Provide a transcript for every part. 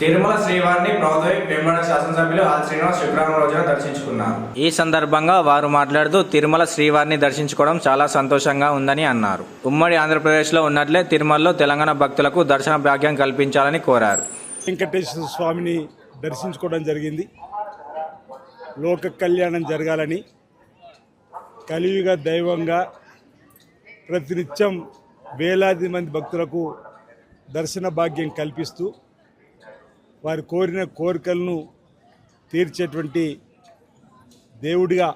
తిరుమల శ్రీవారిని ప్రభుత్వ వేములవాడ శాసనసభ్యులు ఆల్ శ్రీనివాస్ శుక్రవారం రోజున దర్శించుకున్నారు. ఈ సందర్భంగా వారు మాట్లాడుతూ తిరుమల శ్రీవారిని దర్శించుకోవడం చాలా సంతోషంగా ఉందని అన్నారు. ఉమ్మడి ఆంధ్రప్రదేశ్లో ఉన్నట్లే తిరుమలలో తెలంగాణ భక్తులకు దర్శన భాగ్యం కల్పించాలని కోరారు. వెంకటేశ్వర స్వామిని దర్శించుకోవడం జరిగింది. లోక కళ్యాణం జరగాలని, కలియుగ దైవంగా ప్రతినిత్యం వేలాది మంది భక్తులకు దర్శన భాగ్యం కల్పిస్తూ వారు కోరిన కోరికలను తీర్చేటువంటి దేవుడిగా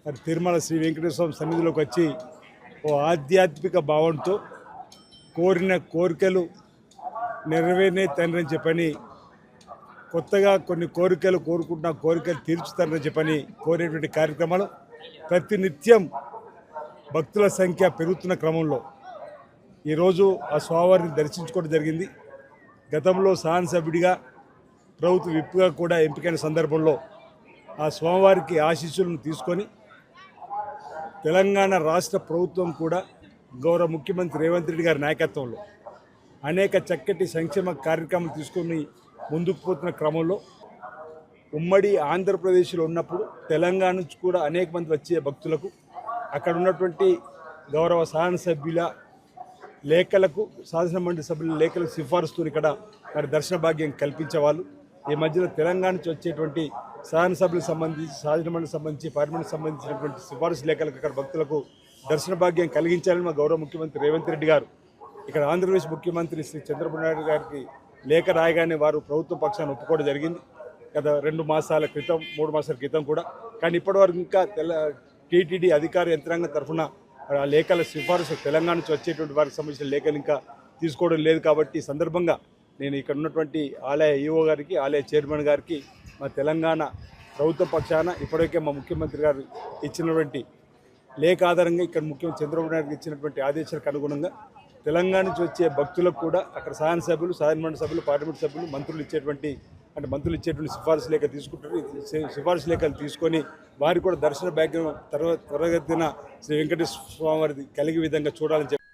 మరి తిరుమల శ్రీ వెంకటేశ్వర స్వామి సన్నిధిలోకి వచ్చి ఓ ఆధ్యాత్మిక భావంతో కోరిన కోరికలు నెరవేరే తండ్రి అని చెప్పని, కొత్తగా కొన్ని కోరికలు కోరుకుంటున్న కోరికలు తీర్చుతారని చెప్పని కోరేటువంటి కార్యక్రమాలు ప్రతినిత్యం భక్తుల సంఖ్య పెరుగుతున్న క్రమంలో ఈరోజు ఆ స్వామివారిని దర్శించుకోవడం జరిగింది. గతంలో శాసనసభ్యుడిగా ప్రభుత్వ విప్గా కూడా ఎంపికైన సందర్భంలో ఆ స్వామివారికి ఆశీస్సులను తీసుకొని తెలంగాణ రాష్ట్ర ప్రభుత్వం కూడా గౌరవ ముఖ్యమంత్రి రేవంత్ రెడ్డి గారి నాయకత్వంలో అనేక చక్కటి సంక్షేమ కార్యక్రమాలు తీసుకొని ముందుకు పోతున్న క్రమంలో ఉమ్మడి ఆంధ్రప్రదేశ్లో ఉన్నప్పుడు తెలంగాణ నుంచి కూడా అనేక మంది వచ్చే భక్తులకు అక్కడ ఉన్నటువంటి గౌరవ శాసనసభ్యుల లేఖలకు, శాసనమండలి సభ్యుల లేఖలకు సిఫార్సుతో ఇక్కడ మరి దర్శన భాగ్యం కల్పించేవాళ్ళు. ఈ మధ్యలో తెలంగాణ నుంచి వచ్చేటువంటి శాసనసభ్యులకు సంబంధించి, శాసనమండలికి సంబంధించి, పార్లమెంట్కి సంబంధించినటువంటి సిఫార్సు లేఖలకు అక్కడ భక్తులకు దర్శన భాగ్యం కలిగించాలని మా గౌరవ ముఖ్యమంత్రి రేవంత్ రెడ్డి గారు ఇక్కడ ఆంధ్రప్రదేశ్ ముఖ్యమంత్రి శ్రీ చంద్రబాబు నాయుడు గారికి లేఖ రాయగానే వారు ప్రభుత్వ పక్షాన్ని ఒప్పుకోవడం జరిగింది. గత 2 మాసాల క్రితం, 3 మాసాల క్రితం కూడా. కానీ ఇప్పటివరకు ఇంకా టీటీడీ అధికార యంత్రాంగం తరఫున ఆ లేఖల సిఫార్సు తెలంగాణ నుంచి వచ్చేటువంటి వారికి సంబంధించిన లేఖలు ఇంకా తీసుకోవడం లేదు. కాబట్టి ఈ సందర్భంగా నేను ఇక్కడ ఉన్నటువంటి ఆలయ ఈఓ గారికి, ఆలయ చైర్మన్ గారికి మా తెలంగాణ ప్రభుత్వ పక్షాన ఇప్పటికే మా ముఖ్యమంత్రి గారు ఇచ్చినటువంటి లేఖ ఆధారంగా ఇక్కడ ముఖ్యమంత్రి చంద్రబాబు నాయుడు ఇచ్చినటువంటి ఆదేశాలకు అనుగుణంగా తెలంగాణ నుంచి వచ్చే భక్తులకు కూడా అక్కడ శాసనసభ్యులు, శాసనమండలి సభ్యులు, పార్లమెంట్ సభ్యులు, మంత్రులు ఇచ్చేటువంటి సిఫార్సు లేఖ తీసుకుంటారు. సిఫార్సు లేఖలు తీసుకొని వారికి కూడా దర్శన భాగ్యం త్వరగతిన శ్రీ వెంకటేశ్వర స్వామి వారిది కలిగే విధంగా చూడాలని చెప్పి